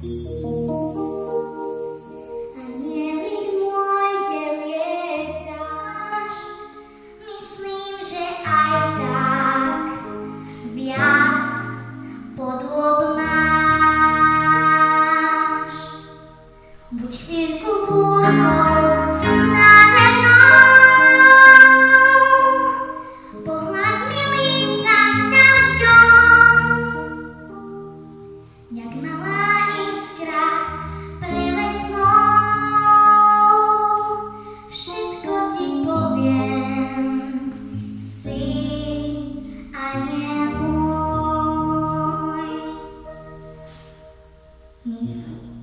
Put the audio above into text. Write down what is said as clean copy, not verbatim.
Anielik môj, kde lietáš, myslím, že aj tak viac podôb máš. Buď chvíľku búrkou nade mnou, pohľad mi líca dažďom, jak malá iskra preletnou. Všetko ti poviem, si aniel môj. Myslím.